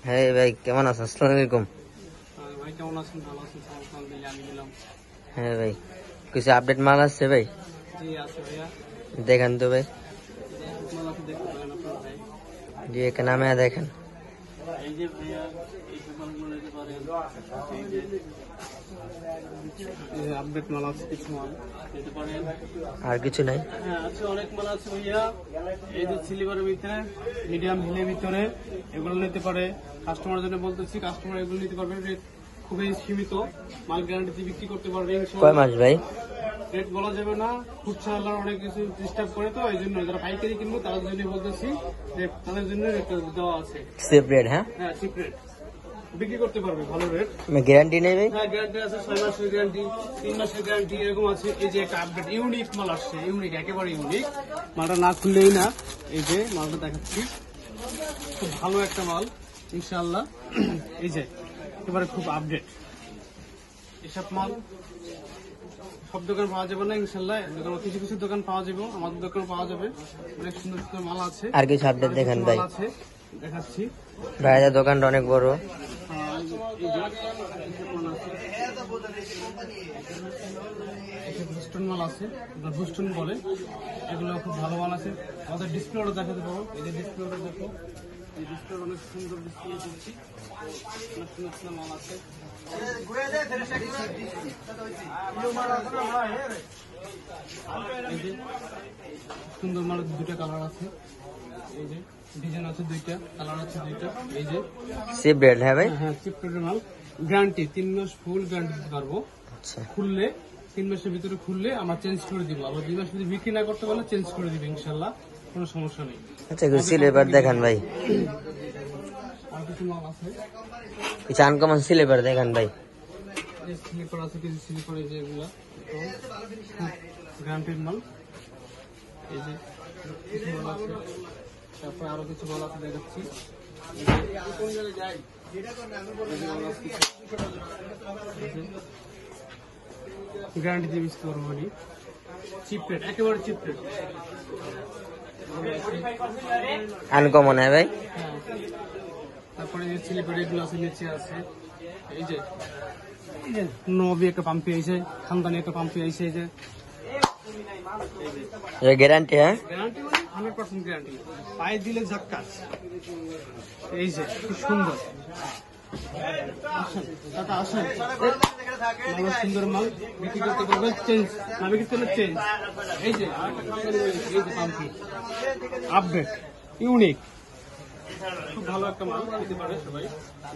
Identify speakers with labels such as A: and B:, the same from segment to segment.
A: হ্যাঁ ভাই, কেমন আছেন? আসসালামু আলাইকুম।
B: ভাই কেমন আছেন? ভালো আছেন? আমি দিলাম।
A: হ্যাঁ ভাই, কিছু আপডেট মাল আসছে ভাই,
B: জি আছে ভাইয়া,
A: দেখেন তো ভাই।
B: মাল আছে, দেখতে পারেন আপনার ভাই।
A: জি, একে নামে দেখেন।
B: এই যে ভাইয়া, এই মালগুলো নিতে পারেন। এই যে আপডেট মাল আছে, কিছু মাল নিতে পারেন।
A: আর কিছু নাই?
B: হ্যাঁ আছে, অনেক মাল আছে ভাইয়া। এই যে সিলিভারের ভিতরে, মিডিয়াম হিলের ভিতরে এগুলো নিতে পারে। কাস্টমারের জন্য বলতেছি, কাস্টমার এগুলো নিতে পারবে। রেট খুবই সীমিত, মাল গ্যারান্টি বিক্রি করতে পারবে।
A: কয় মাস ভাই?
B: রেট বলা যাবে না, খুচরা আল্লাহ অনেক কিছু ডিস্টার্ব করে, তো এই জন্য যারা পাইকারি কিনবো তাদের জন্য বলতেছি, তাদের জন্য রেট দেওয়া আছে।
A: সেপারেট? হ্যাঁ,
B: হ্যাঁ চিপ রেট বিক্রি করতে পারবে, ভালো রেট।
A: গ্যারান্টি নেই ভাই?
B: হ্যাঁ গ্যারান্টি আছে, 6 মাসের গ্যারান্টি, 3 মাসের গ্যারান্টি, এরকম আছে। এই যে একটা আপডেট ইউনিক মাল আসছে, ইউনিক, একেবারে ইউনিক। মালটা না খুললেই না। এই যে মালটা দেখাচ্ছি, খুব ভালো একটা মাল ইনশাআল্লাহ। এই যে একেবারে খুব আপডেট এসব মাল সব দোকান পাওয়া যাবে না ইনশাল্লাহ, কিছু কিছু দোকান পাওয়া যাবে, আমাদের দোকান পাওয়া যাবে। অনেক সুন্দর সুন্দর মাল আছে।
A: আর কিছু আপডেট দেখেন ভাই।
B: আছে, দেখাচ্ছি।
A: ভাইদের দোকানটা অনেক বড়।
B: বুস্টন মাল আছে, বুস্টন বলে, এগুলো খুব ভালো মাল আছে। আমাদের ডিসপ্লেটা দেখাতে পারো, এই যে ডিসপ্লেটা দেখো, এই ডিসপ্লে অনেক সুন্দর ডিসপ্লে দিচ্ছি, অনেক সুন্দর সুন্দর মাল আছে। এই যে সুন্দর মাল, দুইটা কালার আছে। এই যে ডিজাইন আছে, দুইটা কালার আছে, দুইটা। এই যে
A: সেপারেট? হ্যাঁ ভাই।
B: হ্যাঁ চিপরেটের মাল, গ্যারান্টি 3 মাস ফুল গ্যারান্টি দিতে পারবো।
A: আচ্ছা,
B: খুললে 3 মাসের ভিতরে খুললে আমরা চেঞ্জ করে দিব, আবার 2 মাস যদি বিক্রি না করতে পারলে চেঞ্জ করে দিব ইনশাল্লাহ, কোনো সমস্যা নেই।
A: আচ্ছা, কিছু সিলেবার দেখান ভাই।
B: আর কিছু মাল আছে,
A: কিছু আনকমন সিলেবার দেখান ভাই।
B: স্লিপার আছে, কিছু স্লিপার, এই যে এগুলা গ্যারান্টির মাল। এই যে কিছু মাল আছে, তারপরে আরো কিছু মাল আছে, দেখাচ্ছি। গ্যারান্টি দিয়ে বিক্রি করবো, মানে চিপ রেট, একেবারে চিপ রেট।
A: আনকমন? হ্যাঁ ভাই।
B: হ্যাঁ, তারপরে যে স্লিপার এগুলো আছে, নিচে আছে। এই যে নবী একটা পাম্পি আইছে, খানদানি একটা পাম্পি আইছে। এই যে
A: গ্যারান্টি? হ্যাঁ,
B: গ্যারান্টি মানে 100% গ্যারান্টি, পায়ে দিলে ঝাক্কাস। এই যে খুব সুন্দর, আসেন দাদা আসেন, ভালো সুন্দর মাল বিক্রি করতে পারবে। চেঞ্জ না বিক্রি করলে চেঞ্জ। এই যে আরেকটা খানদানি, এই যে পাম্পি আপডেট ইউনিক, খুব ভালো একটা মাল দিতে পারে সবাই।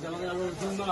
B: আমাদের আরো সুন্দর